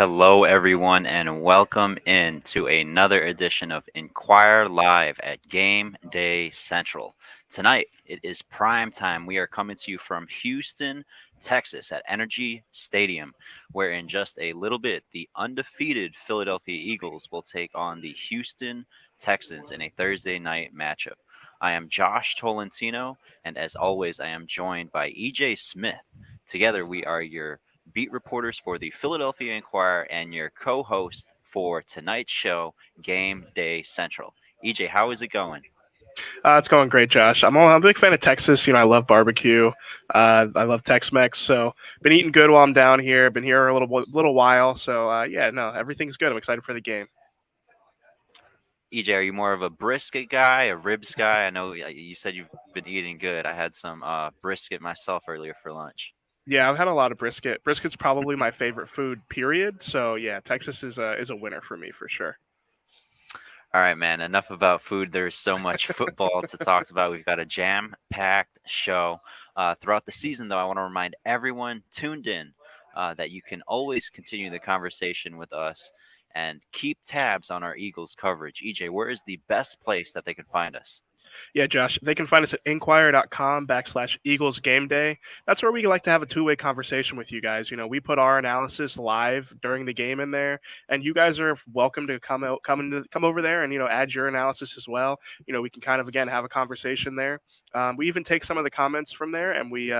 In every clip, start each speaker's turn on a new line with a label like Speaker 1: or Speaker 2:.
Speaker 1: Hello, everyone, and welcome in to another edition of Inquire Live at Game Day Central. Tonight, it is prime time. We are coming to you from Houston, Texas at Energy Stadium, where in just a little bit, the undefeated Philadelphia Eagles will take on the Houston Texans in a Thursday night matchup. I am Josh Tolentino, and as always, I am joined by EJ Smith. Together, we are your beat reporters for the Philadelphia Inquirer and your co-host for tonight's show, Game Day Central. EJ, how is it going?
Speaker 2: It's going great, Josh. I'm a big fan of Texas. I love barbecue. I love Tex-Mex. So been eating good while I'm down here. Been here a little while. So yeah, no, everything's good. I'm excited for the game.
Speaker 1: EJ, are you more of a brisket guy, a ribs guy? I know you said you've been eating good. I had some brisket myself earlier for lunch.
Speaker 2: Yeah, I've had a lot of brisket. Brisket's probably my favorite food. Period. So yeah, Texas is a winner for me for sure.
Speaker 1: All right, man. Enough about food. There's so much football to talk about. We've got a jam-packed show throughout the season, though. I want to remind everyone tuned in that you can always continue the conversation with us and keep tabs on our Eagles coverage. EJ, where is the best place that they can find us?
Speaker 2: Yeah, Josh, they can find us at inquirer.com/Eagles Game Day. That's where we like to have a two-way conversation with you guys. We put our analysis live during the game in there, and you guys are welcome to come over there and add your analysis as well. We can kind of again have a conversation there. We even take some of the comments from there and we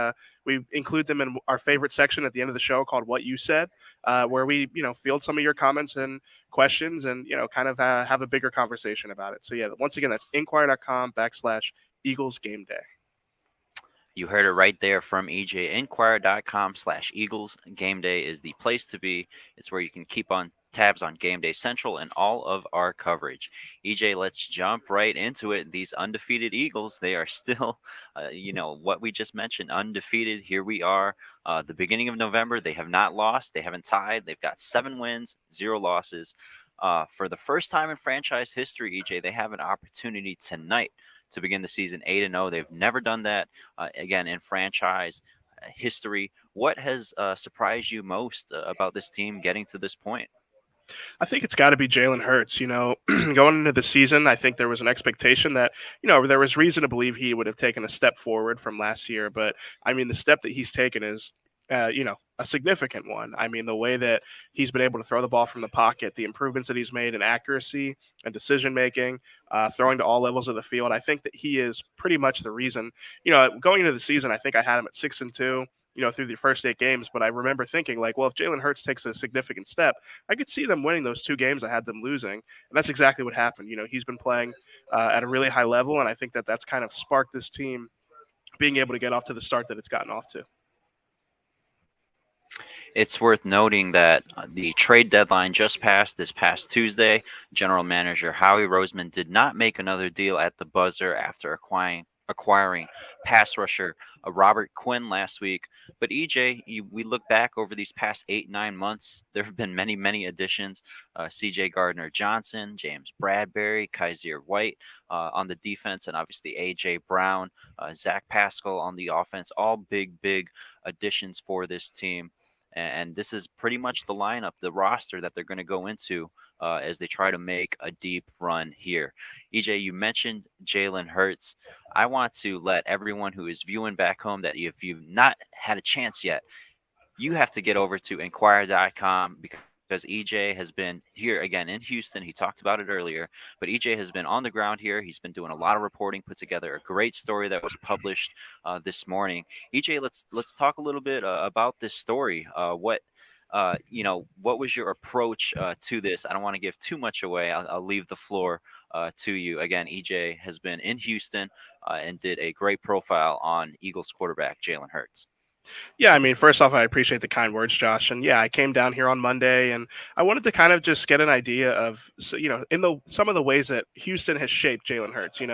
Speaker 2: include them in our favorite section at the end of the show called "What You Said," where we field some of your comments and questions and kind of have a bigger conversation about it. So yeah, once again, that's inquirer.com/Eagles Game Day.
Speaker 1: You heard it right there from EJ. Inquirer.com/Eagles Game Day is the place to be. It's where you can keep on tabs on Game Day Central and all of our coverage. EJ, let's jump right into it. These undefeated Eagles, they are still, what we just mentioned, undefeated. Here we are, the beginning of November. They have not lost. They haven't tied. They've got 7 wins, 0 losses. For the first time in franchise history, EJ, they have an opportunity tonight to begin the season 8-0. They've never done that again in franchise history. What has surprised you most about this team getting to this point?
Speaker 2: I think it's got to be Jalen Hurts. Going into the season, I think there was an expectation that, there was reason to believe he would have taken a step forward from last year. But I mean, the step that he's taken is, a significant one. I mean, the way that he's been able to throw the ball from the pocket, the improvements that he's made in accuracy and decision making, throwing to all levels of the field. I think that he is pretty much the reason. Going into the season, I think I had him at 6-2. Through the first 8 games. But I remember thinking, like, well, if Jalen Hurts takes a significant step, I could see them winning those 2 games I had them losing. And that's exactly what happened. He's been playing at a really high level, and I think that that's kind of sparked this team being able to get off to the start that it's gotten off to.
Speaker 1: It's worth noting that the trade deadline just passed this past Tuesday. General Manager Howie Roseman did not make another deal at the buzzer after acquiring pass rusher Robert Quinn last week. But EJ, we look back over these past 8-9 months. There have been many, many additions. C.J. Gardner-Johnson, James Bradbury, Kaiser White on the defense, and obviously A.J. Brown, Zach Pascal on the offense. All big, big additions for this team. And this is pretty much the lineup, the roster that they're going to go into as they try to make a deep run here. EJ, you mentioned Jalen Hurts. I want to let everyone who is viewing back home that if you've not had a chance yet, you have to get over to inquire.com because EJ has been here again in Houston. He talked about it earlier, but EJ has been on the ground here. He's been doing a lot of reporting, put together a great story that was published this morning. EJ, let's talk a little bit about this story. What was your approach to this? I don't want to give too much away. I'll leave the floor to you. Again, EJ has been in Houston and did a great profile on Eagles quarterback Jalen Hurts.
Speaker 2: Yeah, I mean, first off, I appreciate the kind words, Josh. And yeah, I came down here on Monday, and I wanted to kind of just get an idea of, some of the ways that Houston has shaped Jalen Hurts. He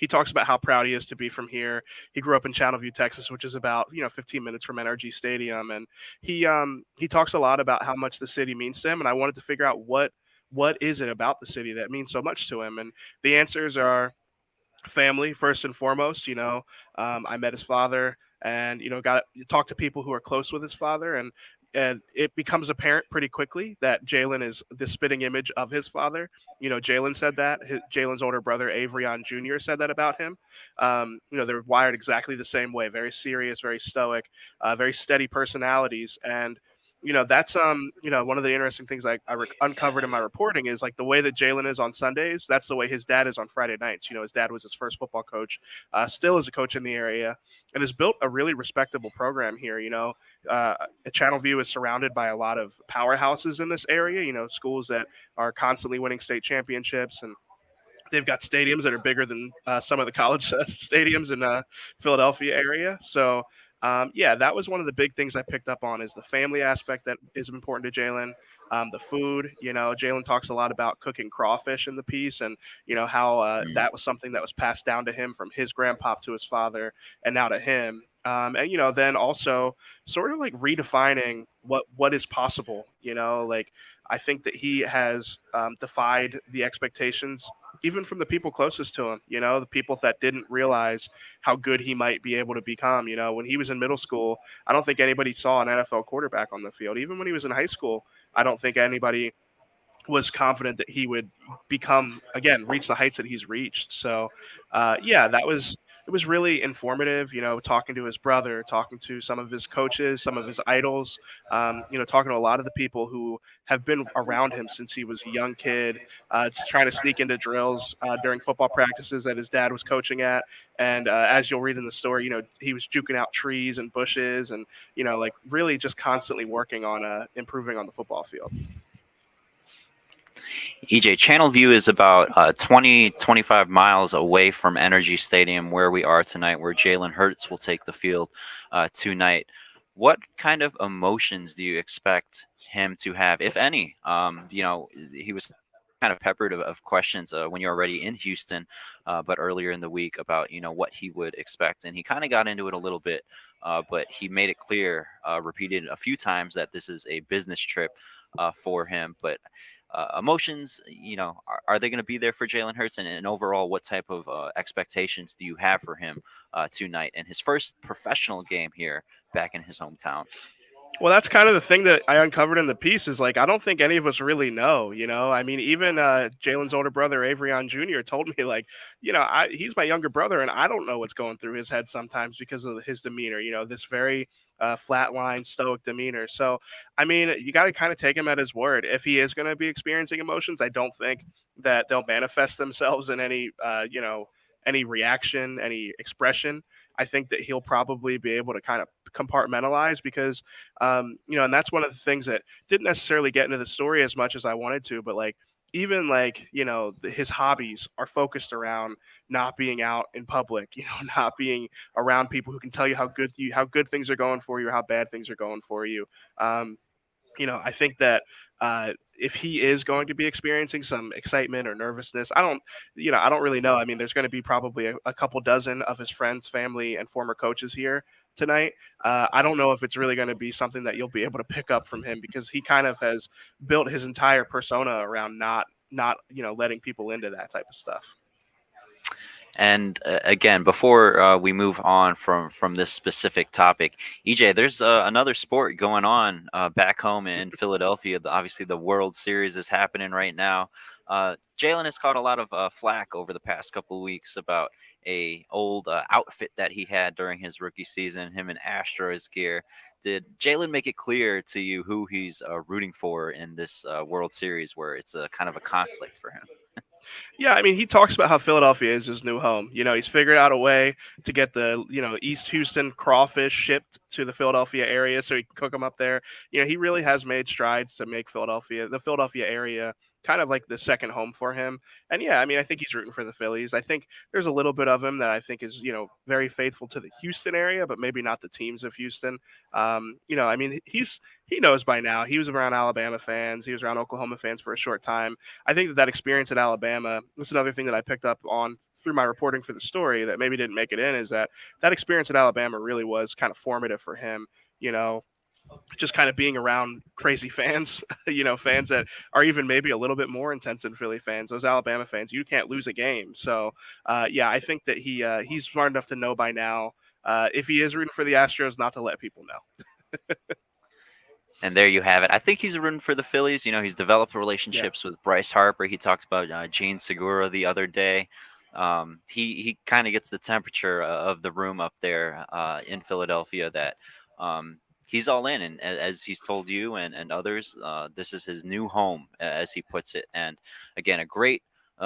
Speaker 2: talks about how proud he is to be from here. He grew up in Channelview, Texas, which is about 15 minutes from NRG Stadium, and he talks a lot about how much the city means to him. And I wanted to figure out what is it about the city that means so much to him, and the answers are family first and foremost. I met his father and got to talk to people who are close with his father, and it becomes apparent pretty quickly that Jalen is the spitting image of his father. Jalen said that. Jalen's older brother, Avrion Jr., said that about him. They're wired exactly the same way, very serious, very stoic, very steady personalities. And that's one of the interesting things I uncovered in my reporting is like the way that Jalen is on Sundays. That's the way his dad is on Friday nights. His dad was his first football coach, still is a coach in the area, and has built a really respectable program here. Uh, Channelview is surrounded by a lot of powerhouses in this area. Schools that are constantly winning state championships, and they've got stadiums that are bigger than some of the college stadiums in Philadelphia area. So yeah, that was one of the big things I picked up on is the family aspect that is important to Jalen. The food, Jalen talks a lot about cooking crawfish in the piece, and how
Speaker 1: Mm.
Speaker 2: that was something that was passed down to him from his grandpop to his father, and now to him. And then also sort of like redefining what is possible. Like I think that he has defied the expectations even from the people closest to him, the people that didn't realize how good he might be able to become. When he was in middle school, I don't think anybody saw an NFL quarterback on the field. Even when he was in high school, I don't think anybody was confident that he would become again reach the heights that he's reached. So yeah, it was really informative, talking to his brother, talking to some of his coaches, some of his idols, talking to a lot of the people who have been around him since he was a young kid, just trying to sneak into drills during football practices that his dad was coaching at. And as you'll read in the story, he was juking out trees and bushes, and like really just constantly working on improving on the football field.
Speaker 1: EJ, Channel View is about 20, 25 miles away from Energy Stadium, where we are tonight, where Jalen Hurts will take the field tonight. What kind of emotions do you expect him to have, if any? He was kind of peppered of questions when you're already in Houston, but earlier in the week about, what he would expect. And he kind of got into it a little bit, but he made it clear, repeated a few times that this is a business trip for him. But emotions, are they going to be there for Jalen Hurts? And overall, what type of expectations do you have for him tonight and his first professional game here back in his hometown?
Speaker 2: Well, that's kind of the thing that I uncovered in the piece is like I don't think any of us really know. I mean, even Jalen's older brother Avrion Jr. told me like, he's my younger brother, and I don't know what's going through his head sometimes because of his demeanor. This very flatline, stoic demeanor. So, I mean, you got to kind of take him at his word. If he is going to be experiencing emotions, I don't think that they'll manifest themselves in any reaction, any expression. I think that he'll probably be able to kind of compartmentalize because and that's one of the things that didn't necessarily get into the story as much as I wanted to, but like even like his hobbies are focused around not being out in public, not being around people who can tell you how good things are going for you or how bad things are going for you. um, I think that if he is going to be experiencing some excitement or nervousness, I don't really know. I mean, there's going to be probably a couple dozen of his friends, family, and former coaches here tonight. I don't know if it's really going to be something that you'll be able to pick up from him because he kind of has built his entire persona around not letting people into that type of stuff.
Speaker 1: And again, before we move on from this specific topic, EJ, there's another sport going on back home in Philadelphia. Obviously, the World Series is happening right now. Jalen has caught a lot of flack over the past couple of weeks about a old outfit that he had during his rookie season, him in Astros gear. Did Jalen make it clear to you who he's rooting for in this World Series, where it's a kind of a conflict for him?
Speaker 2: Yeah, I mean, he talks about how Philadelphia is his new home. He's figured out a way to get the, East Houston crawfish shipped to the Philadelphia area so he can cook them up there. He really has made strides to make the Philadelphia area kind of like the second home for him. And yeah, I mean, I think he's rooting for the Phillies. I think there's a little bit of him that I think is, very faithful to the Houston area, but maybe not the teams of Houston. I mean, he knows by now. He was around Alabama fans. He was around Oklahoma fans for a short time. I think that experience at Alabama, that's another thing that I picked up on through my reporting for the story that maybe didn't make it in, is that experience at Alabama really was kind of formative for him. You know, just kind of being around crazy fans, fans that are even maybe a little bit more intense than Philly fans. Those Alabama fans, you can't lose a game. So, yeah, I think that he's smart enough to know by now if he is rooting for the Astros, not to let people know.
Speaker 1: And there you have it. I think he's rooting for the Phillies. He's developed
Speaker 2: Yeah.
Speaker 1: relationships with Bryce Harper. He talked about Gene Segura the other day. He kind of gets the temperature of the room up there in Philadelphia that he's all in. And as he's told you and others, this is his new home, as he puts it. And again, a great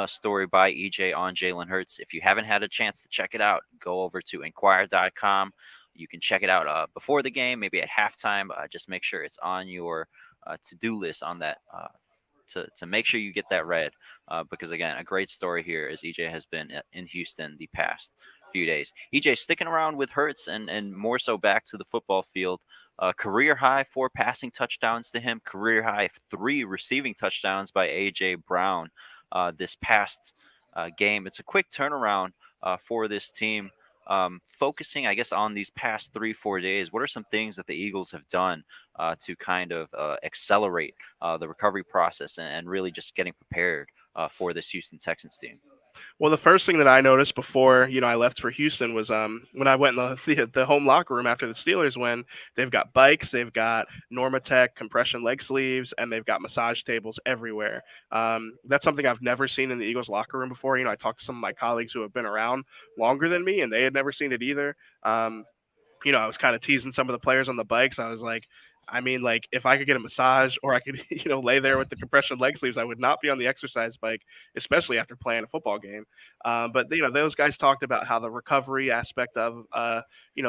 Speaker 1: story by EJ on Jalen Hurts. If you haven't had a chance to check it out, go over to Inquirer.com. You can check it out before the game, maybe at halftime. Just make sure it's on your to-do list on that to make sure you get that read. Because again, a great story here as EJ has been in Houston the past few days. EJ sticking around with Hurts and more so back to the football field. Career high 4 passing touchdowns to him. Career high 3 receiving touchdowns by AJ Brown this past game. It's a quick turnaround for this team. Focusing, I guess, on these past 3-4 days, what are some things that the Eagles have done to kind of accelerate the recovery process and really just getting prepared for this Houston Texans team?
Speaker 2: Well, the first thing that I noticed before I left for Houston was when I went in the home locker room after the Steelers win. They've got bikes, they've got Normatec compression leg sleeves, and they've got massage tables everywhere. That's something I've never seen in the Eagles locker room before. I talked to some of my colleagues who have been around longer than me, and they had never seen it either. I was kind of teasing some of the players on the bikes. I was like, I mean, like if I could get a massage or I could, lay there with the compression leg sleeves, I would not be on the exercise bike, especially after playing a football game. But those guys talked about how the recovery aspect of, the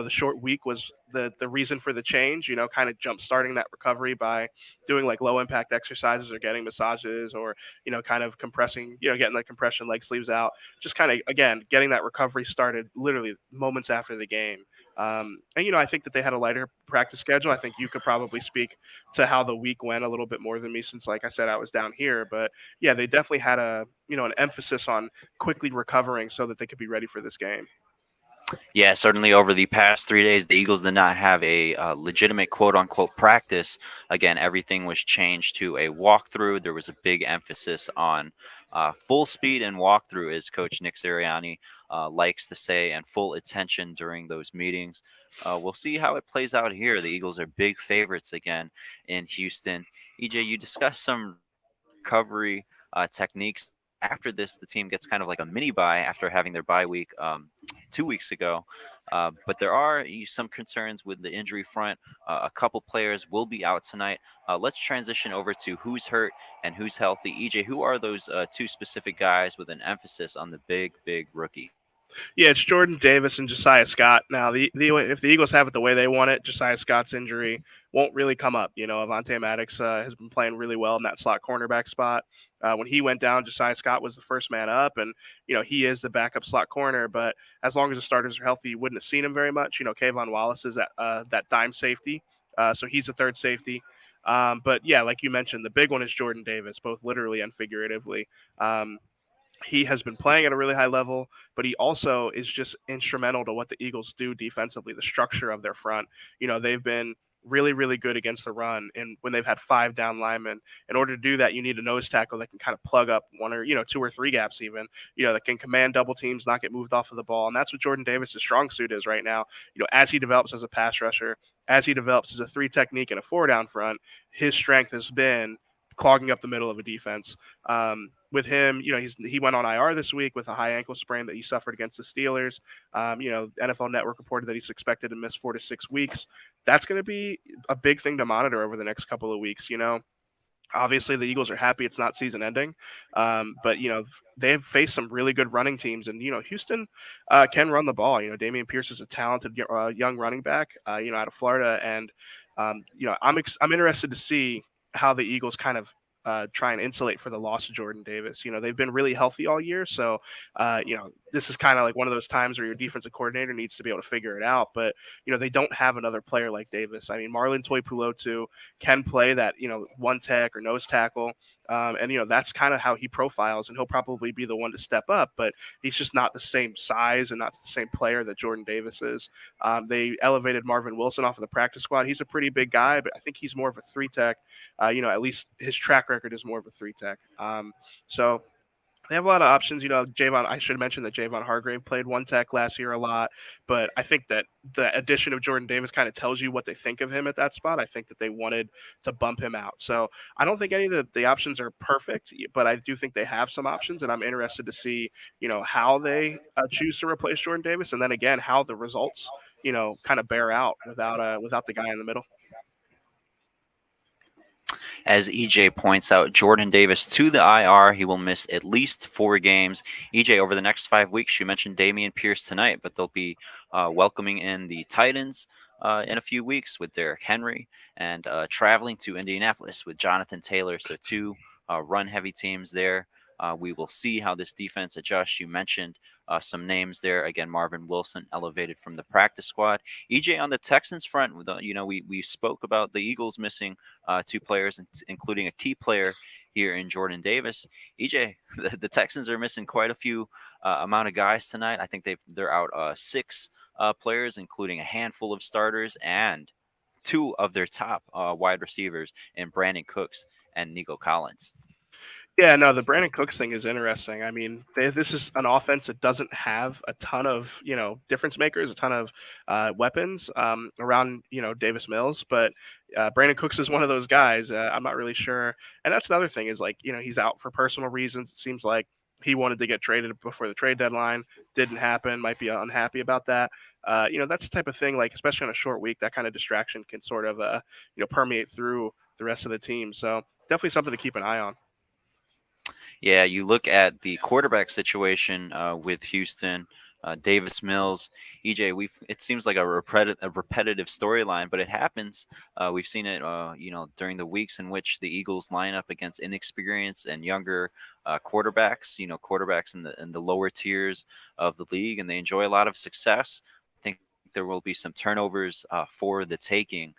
Speaker 2: short week was the reason for the change. Kind of jump starting that recovery by doing like low impact exercises or getting massages or kind of compressing, getting the compression leg sleeves out. Just kind of again getting that recovery started literally moments after the game. And I think that they had a lighter practice schedule. I think you could probably speak to how the week went a little bit more than me, since, like I said, I was down here. But yeah, they definitely had an emphasis on quickly recovering so that they could be ready for this game.
Speaker 1: Yeah, certainly over the past 3 days, the Eagles did not have a legitimate quote unquote practice. Again, everything was changed to a walkthrough. There was a big emphasis on full speed and walkthrough, as Coach Nick Sirianni likes to say, and full attention during those meetings. We'll see how it plays out here. The Eagles are big favorites again in Houston. EJ, you discussed some recovery techniques. After this, the team gets kind of like a mini bye after having their bye week 2 weeks ago. But there are some concerns with the injury front. A couple players will be out tonight. Let's transition over to who's hurt and who's healthy. EJ, who are those 2 specific guys with an emphasis on the big rookie?
Speaker 2: Yeah, it's Jordan Davis and Josiah Scott. Now, if the Eagles have it the way they want it, Josiah Scott's injury won't really come up. Avonte Maddox has been playing really well in that slot cornerback spot. When he went down, Josiah Scott was the first man up, and he is the backup slot corner. But as long as the starters are healthy, you wouldn't have seen him very much. Kayvon Wallace is that dime safety, so he's a third safety. But yeah, like you mentioned, the big one is Jordan Davis, both literally and figuratively. He has been playing at a really high level, but he also is just instrumental to what the Eagles do defensively, the structure of their front. They've been really, really good against the run. And when they've had 5 down linemen, in order to do that, you need a nose tackle that can kind of plug up 1 or, 2 or 3 gaps even, that can command double teams, not get moved off of the ball. And that's what Jordan Davis' strong suit is right now. As he develops as a pass rusher, as he develops as a 3 technique and a 4 down front, his strength has been clogging up the middle of a defense. With him, he went on IR this week with a high ankle sprain that he suffered against the Steelers. NFL Network reported that he's expected to miss 4 to 6 weeks. That's going to be a big thing to monitor over the next couple of weeks. Obviously the Eagles are happy it's not season ending, but they have faced some really good running teams, and Houston can run the ball. Damian Pierce is a talented young running back, out of Florida, and I'm interested to see how the Eagles kind of try and insulate for the loss of Jordan Davis. They've been really healthy all year, so this is kind of like one of those times where your defensive coordinator needs to be able to figure it out. But they don't have another player like Davis. I mean, Marlon Tuipulotu can play that one tech or nose tackle. And that's kind of how he profiles, and he'll probably be the one to step up. But he's just not the same size and not the same player that Jordan Davis is. They elevated Marvin Wilson off of the practice squad. He's a pretty big guy, but I think he's more of a 3 tech. At least his track record is more of a 3 tech. So They have a lot of options. Javon. I should mention that Javon Hargrave played one tech last year a lot, but I think that the addition of Jordan Davis kind of tells you what they think of him at that spot. I think that they wanted to bump him out. So I don't think any of the options are perfect, but I do think they have some options, and I'm interested to see how they choose to replace Jordan Davis, and then again how the results kind of bear out without the guy in the middle.
Speaker 1: As EJ points out, Jordan Davis to the IR. He will miss at least 4 games. EJ, over the next 5 weeks, you mentioned Damian Pierce tonight, but they'll be welcoming in the Titans in a few weeks with Derrick Henry and traveling to Indianapolis with Jonathan Taylor. So two run-heavy teams there. We will see how this defense adjusts. You mentioned some names there. Again, Marvin Wilson elevated from the practice squad. EJ, on the Texans front, we spoke about the Eagles missing 2 players, including a key player here in Jordan Davis. EJ, the Texans are missing quite a few amount of guys tonight. I think they're out 6 players, including a handful of starters and 2 of their top wide receivers in Brandon Cooks and Nico Collins.
Speaker 2: Yeah, no, the Brandon Cooks thing is interesting. I mean, this is an offense that doesn't have a ton of, difference makers, a ton of weapons around, Davis Mills. But Brandon Cooks is one of those guys. I'm not really sure. And that's another thing is like, he's out for personal reasons. It seems like he wanted to get traded before the trade deadline. Didn't happen. Might be unhappy about that. That's the type of thing, like, especially on a short week, that kind of distraction can sort of, permeate through the rest of the team. So definitely something to keep an eye on.
Speaker 1: Yeah, you look at the quarterback situation with Houston, Davis Mills, EJ. It seems like a repetitive storyline, but it happens. We've seen it, during the weeks in which the Eagles line up against inexperienced and younger quarterbacks. Quarterbacks in the lower tiers of the league, and they enjoy a lot of success. I think there will be some turnovers for the taking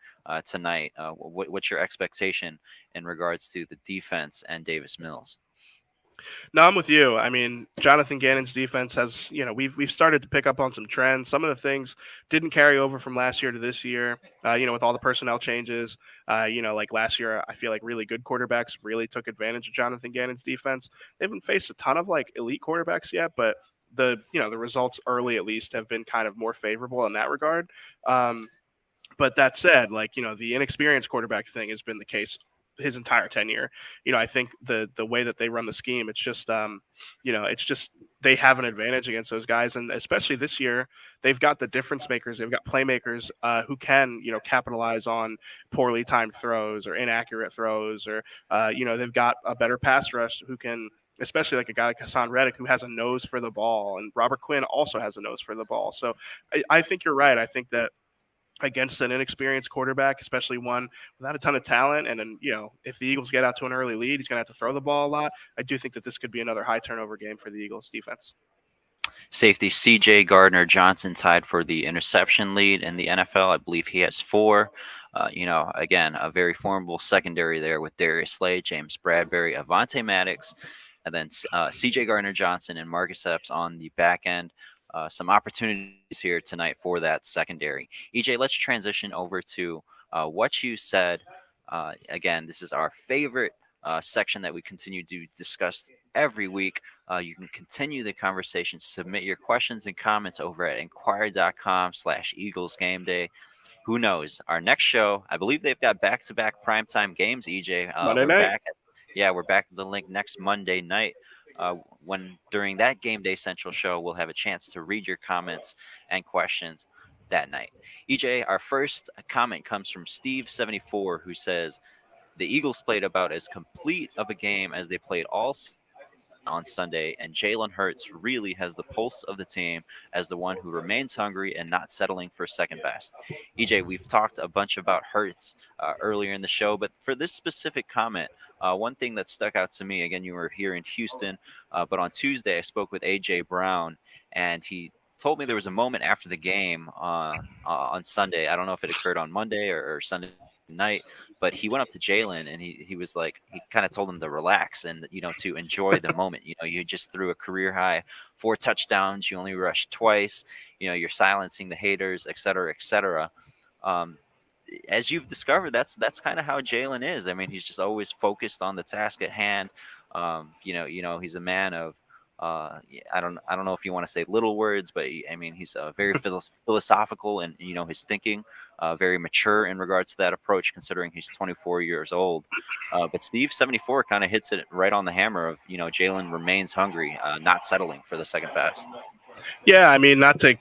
Speaker 1: tonight. What's your expectation in regards to the defense and Davis Mills?
Speaker 2: No, I'm with you. I mean, Jonathan Gannon's defense has, we've started to pick up on some trends. Some of the things didn't carry over from last year to this year. With all the personnel changes. Like last year, I feel like really good quarterbacks really took advantage of Jonathan Gannon's defense. They haven't faced a ton of like elite quarterbacks yet, but the results early at least have been kind of more favorable in that regard. But that said, like, the inexperienced quarterback thing has been the case his entire tenure. I think the way that they run the scheme, it's just they have an advantage against those guys, and especially this year, they've got the difference makers. They've got playmakers who can capitalize on poorly timed throws or inaccurate throws, or they've got a better pass rush who can. Especially like a guy like Hassan Reddick, who has a nose for the ball, and Robert Quinn also has a nose for the ball. So I think you're right. I think that against an inexperienced quarterback, especially one without a ton of talent. And then, if the Eagles get out to an early lead, he's going to have to throw the ball a lot. I do think that this could be another high turnover game for the Eagles defense.
Speaker 1: Safety C.J. Gardner-Johnson tied for the interception lead in the NFL. I believe he has 4. Again, a very formidable secondary there with Darius Slay, James Bradbury, Avonte Maddox, and then C.J. Gardner-Johnson and Marcus Epps on the back end. Some opportunities here tonight for that secondary. EJ, let's transition over to what you said. Again, this is our favorite section that we continue to discuss every week. You can continue the conversation. Submit your questions and comments over at inquirer.com/Eagles Game Day. Who knows? Our next show, I believe they've got back-to-back primetime games, EJ.
Speaker 2: Monday night.
Speaker 1: We're back at the link next Monday night. When during that Game Day Central show, we'll have a chance to read your comments and questions that night. EJ, our first comment comes from Steve74, who says the Eagles played about as complete of a game as they played all on Sunday, and Jalen Hurts really has the pulse of the team as the one who remains hungry and not settling for second best. EJ, we've talked a bunch about Hurts earlier in the show, but for this specific comment, one thing that stuck out to me, again, you were here in Houston, but on Tuesday I spoke with A.J. Brown, and he told me there was a moment after the game on Sunday. I don't know if it occurred on Monday or Sunday night, but he went up to Jalen and he was like, he kind of told him to relax and to enjoy the moment. You just threw a career high 4 touchdowns, you only rushed twice, you're silencing the haters, et cetera, et cetera. As you've discovered, that's kind of how Jalen is. I mean, he's just always focused on the task at hand. He's a man of I don't know if you want to say little words, but I mean he's very philosophical and his thinking, very mature in regards to that approach, considering he's 24 years old. But Steve 74 kind of hits it right on the hammer of Jalen remains hungry, not settling for the second best.
Speaker 2: Yeah, I mean, not to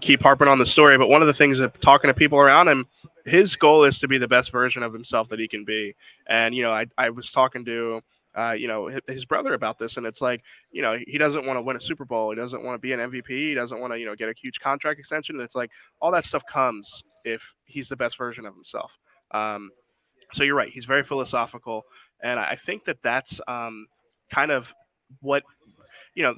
Speaker 2: keep harping on the story, but one of the things that talking to people around him, his goal is to be the best version of himself that he can be. And I was talking to his brother about this, and it's like he doesn't want to win a Super Bowl, he doesn't want to be an MVP, he doesn't want to get a huge contract extension. And it's like all that stuff comes if he's the best version of himself. So you're right, he's very philosophical, and I think that that's kind of what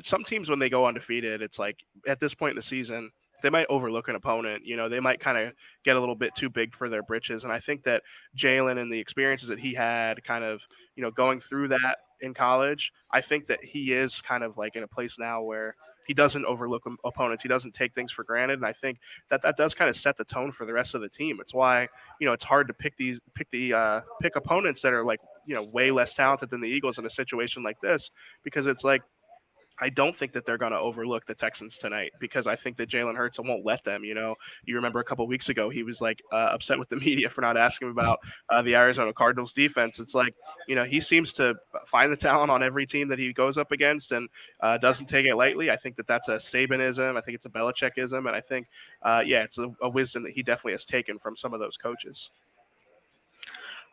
Speaker 2: some teams when they go undefeated, it's like at this point in the season, they might overlook an opponent. They might kind of get a little bit too big for their britches. And I think that Jalen and the experiences that he had kind of, going through that in college, I think that he is kind of like in a place now where he doesn't overlook opponents. He doesn't take things for granted. And I think that that does kind of set the tone for the rest of the team. It's why, it's hard to pick opponents that are like, way less talented than the Eagles in a situation like this, because it's like, I don't think that they're going to overlook the Texans tonight, because I think that Jalen Hurts won't let them. You remember a couple of weeks ago, he was like upset with the media for not asking about the Arizona Cardinals defense. It's like, he seems to find the talent on every team that he goes up against, and doesn't take it lightly. I think that that's a Sabanism. I think it's a Belichickism. And I think, it's a wisdom that he definitely has taken from some of those coaches.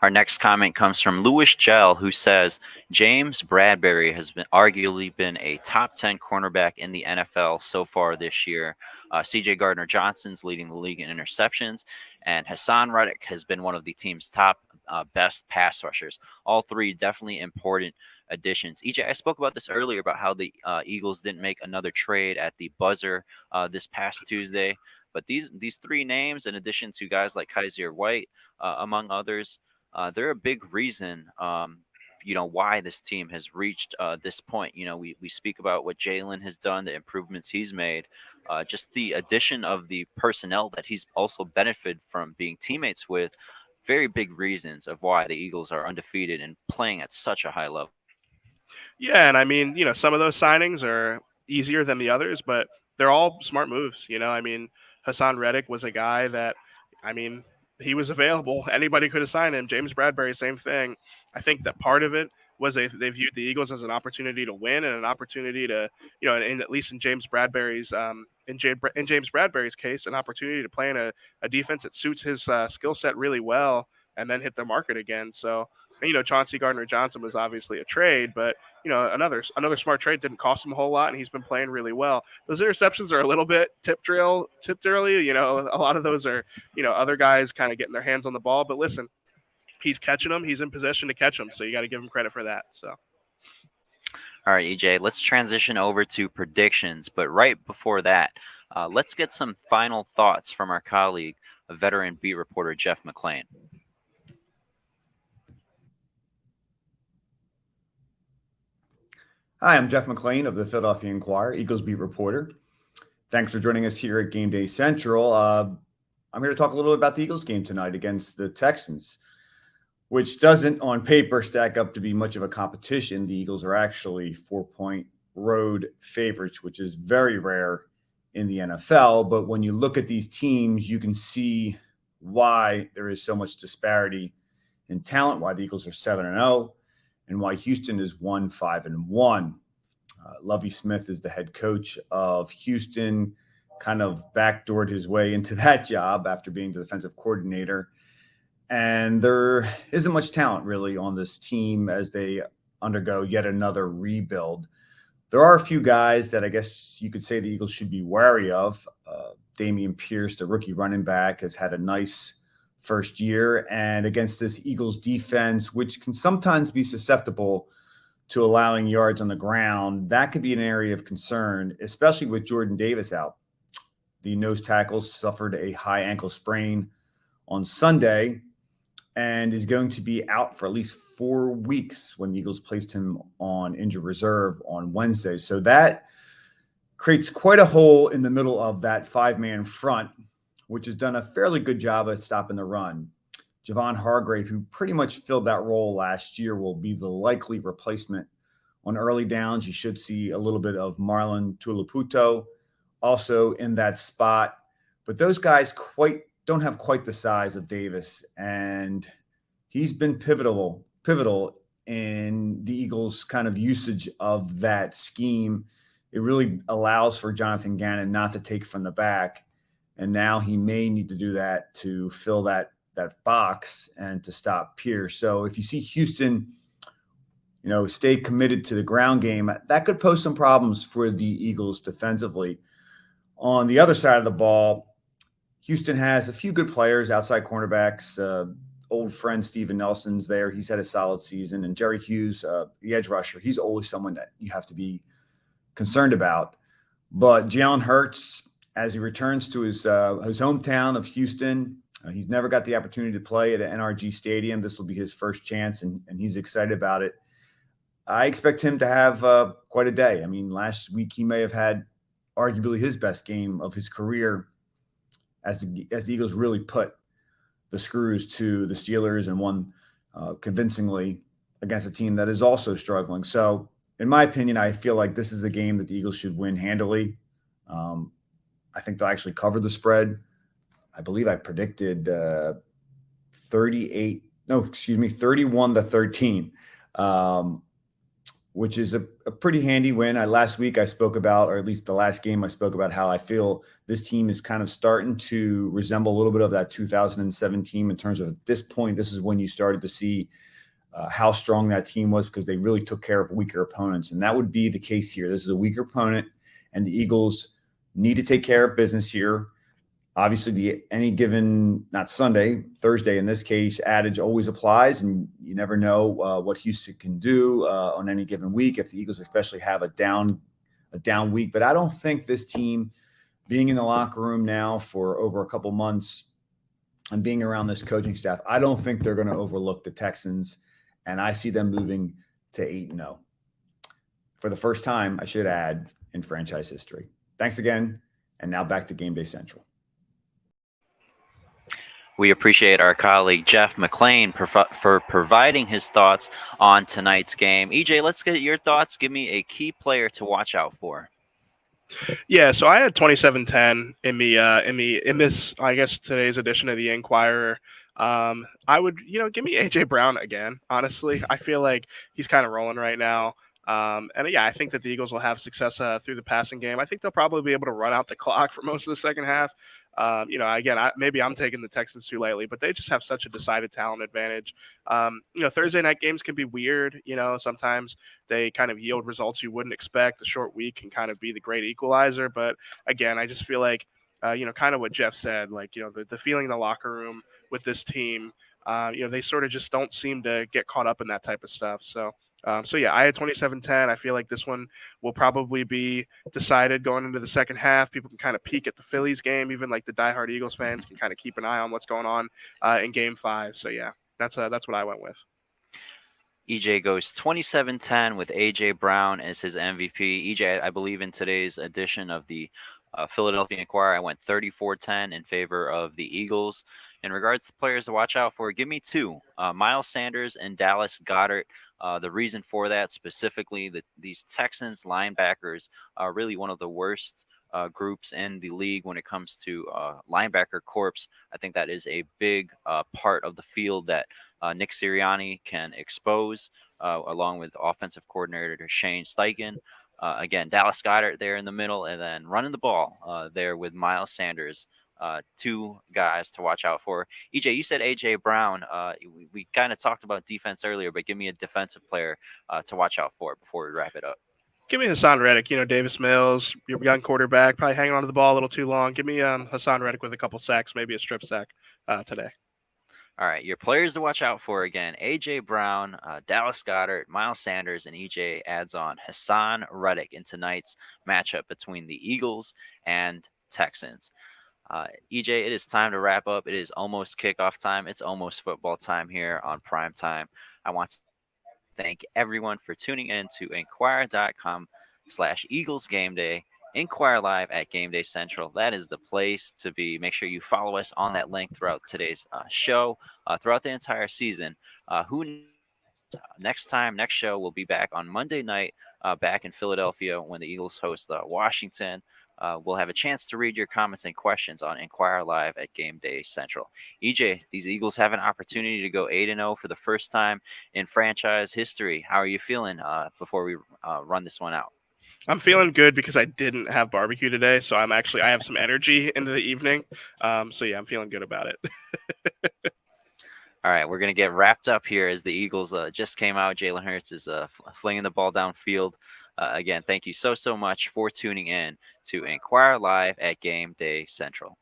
Speaker 1: Our next comment comes from Louis Gell, who says James Bradbury has arguably been a top 10 cornerback in the NFL so far this year. C.J. Gardner-Johnson's leading the league in interceptions, and Hassan Reddick has been one of the team's top best pass rushers. All three definitely important additions. EJ, I spoke about this earlier about how the Eagles didn't make another trade at the buzzer this past Tuesday. But these three names, in addition to guys like Kaiser White, among others, they're a big reason, why this team has reached this point. We speak about what Jalen has done, the improvements he's made, just the addition of the personnel that he's also benefited from being teammates with. Very big reasons of why the Eagles are undefeated and playing at such a high level.
Speaker 2: Yeah, and I mean, some of those signings are easier than the others, but they're all smart moves. I mean, Hassan Reddick was a guy that, I mean, he was available. Anybody could have signed him. James Bradbury, same thing. I think that part of it was they viewed the Eagles as an opportunity to win and an opportunity to, at least in James Bradbury's in James Bradbury's case, an opportunity to play in a defense that suits his skill set really well, and then hit the market again. So, Chauncey Gardner-Johnson was obviously a trade, but another smart trade, didn't cost him a whole lot, and he's been playing really well. Those interceptions are a little bit tip drill. A lot of those are other guys kind of getting their hands on the ball. But listen, he's catching them. He's in position to catch them, so you got to give him credit for that. So.
Speaker 1: All right, EJ, let's transition over to predictions. But right before that, let's get some final thoughts from our colleague, a veteran beat reporter, Jeff McClain.
Speaker 3: Hi, I'm Jeff McClain of the Philadelphia Inquirer, Eagles beat reporter. Thanks for joining us here at Game Day Central. I'm here to talk a little bit about the Eagles game tonight against the Texans, which doesn't on paper stack up to be much of a competition. The Eagles are actually 4-point road favorites, which is very rare in the NFL. But when you look at these teams, you can see why there is so much disparity in talent, why the Eagles are 7-0. And why Houston is 1-5-1. Lovie Smith is the head coach of Houston, kind of backdoored his way into that job after being the defensive coordinator. And there isn't much talent really on this team as they undergo yet another rebuild. There are a few guys that I guess you could say the Eagles should be wary of. Dameon Pierce, the rookie running back, has had a nice first year, and against this Eagles defense, which can sometimes be susceptible to allowing yards on the ground, that could be an area of concern, especially with Jordan Davis out. The nose tackle suffered a high ankle sprain on Sunday and is going to be out for at least 4 weeks when the Eagles placed him on injured reserve on Wednesday. So that creates quite a hole in the middle of that five-man front, which has done a fairly good job at stopping the run. Javon Hargrave, who pretty much filled that role last year, will be the likely replacement On early downs, you should see a little bit of Marlon Tuipulotu also in that spot. But those guys don't have quite the size of Davis, and he's been pivotal in the Eagles' kind of usage of that scheme. It really allows for Jonathan Gannon not to take from the back, and now he may need to do that to fill that box and to stop Pierce. So if you see Houston, stay committed to the ground game, that could pose some problems for the Eagles defensively. On the other side of the ball, Houston has a few good players, outside cornerbacks. Old friend Steven Nelson's there. He's had a solid season. And Jerry Hughes, the edge rusher, he's always someone that you have to be concerned about. But Jalen Hurts, as he returns to his hometown of Houston, he's never got the opportunity to play at an NRG Stadium. This will be his first chance, and he's excited about it. I expect him to have quite a day. I mean, last week he may have had arguably his best game of his career as the Eagles really put the screws to the Steelers and won convincingly against a team that is also struggling. So, in my opinion, I feel like this is a game that the Eagles should win handily. I think they'll actually cover the spread. I believe I predicted 31-13, which is a pretty handy win. Last week I spoke about, or at least the last game I spoke about, how I feel this team is kind of starting to resemble a little bit of that 2017 in terms of, at this point, this is when you started to see how strong that team was, because they really took care of weaker opponents. And that would be the case here. This is a weaker opponent, and the Eagles need to take care of business here. Obviously, Thursday in this case, adage always applies, and you never know what Houston can do on any given week if the Eagles especially have a down week. But I don't think this team, being in the locker room now for over a couple months and being around this coaching staff, I don't think they're going to overlook the Texans, and I see them moving to 8-0 for the first time, I should add, in franchise history. Thanks again, and now back to Game Day Central.
Speaker 1: We appreciate our colleague Jeff McClain for providing his thoughts on tonight's game. EJ, let's get your thoughts. Give me a key player to watch out for.
Speaker 2: Yeah, so I had 27-10 in this, I guess, today's edition of the Inquirer. I would, give me AJ Brown again. Honestly, I feel like he's kind of rolling right now. I think that the Eagles will have success through the passing game. I think they'll probably be able to run out the clock for most of the second half. Maybe I'm taking the Texans too lightly, but they just have such a decided talent advantage. Thursday night games can be weird. Sometimes they kind of yield results you wouldn't expect. The short week can kind of be the great equalizer. But again, I just feel like, kind of what Jeff said, like, the feeling in the locker room with this team, they sort of just don't seem to get caught up in that type of stuff. So I had 27-10. I feel like this one will probably be decided going into the second half. People can kind of peek at the Phillies game. Even like the diehard Eagles fans can kind of keep an eye on what's going on in Game 5. So yeah, that's what I went with.
Speaker 1: EJ goes 27-10 with AJ Brown as his MVP. EJ, I believe in today's edition of the Philadelphia Inquirer, I went 34-10 in favor of the Eagles. In regards to players to watch out for, give me two, Miles Sanders and Dallas Goedert. The reason for that, specifically, these Texans linebackers are really one of the worst groups in the league when it comes to linebacker corps. I think that is a big part of the field that Nick Sirianni can expose, along with offensive coordinator Shane Steichen. Again, Dallas Goedert there in the middle, and then running the ball there with Miles Sanders. Two guys to watch out for. EJ, you said AJ Brown. We kind of talked about defense earlier, but give me a defensive player to watch out for before we wrap it up.
Speaker 2: Give me Hassan Reddick. Davis Mills, your young quarterback, probably hanging on to the ball a little too long. Give me Hassan Reddick with a couple sacks, maybe a strip sack today.
Speaker 1: All right, your players to watch out for again: AJ Brown, Dallas Goedert, Miles Sanders, and EJ adds on Hassan Reddick in tonight's matchup between the Eagles and Texans. EJ, it is time to wrap up. It is almost kickoff time. It's almost football time here on Prime Time. I want to thank everyone for tuning in to Inquirer.com/Eagles Game Day. Inquire live at Game Day Central. That is the place to be. Make sure you follow us on that link throughout today's show, throughout the entire season. Who next show will be back on Monday night, back in Philadelphia when the Eagles host Washington. We'll have a chance to read your comments and questions on Inquirer Live at Game Day Central. EJ, these Eagles have an opportunity to go 8-0 for the first time in franchise history. How are you feeling before we run this one out?
Speaker 2: I'm feeling good because I didn't have barbecue today, so I have some energy into the evening. So yeah, I'm feeling good about it.
Speaker 1: All right, we're going to get wrapped up here as the Eagles just came out. Jalen Hurts is flinging the ball downfield. Again, thank you so much for tuning in to Inquire Live at Game Day Central.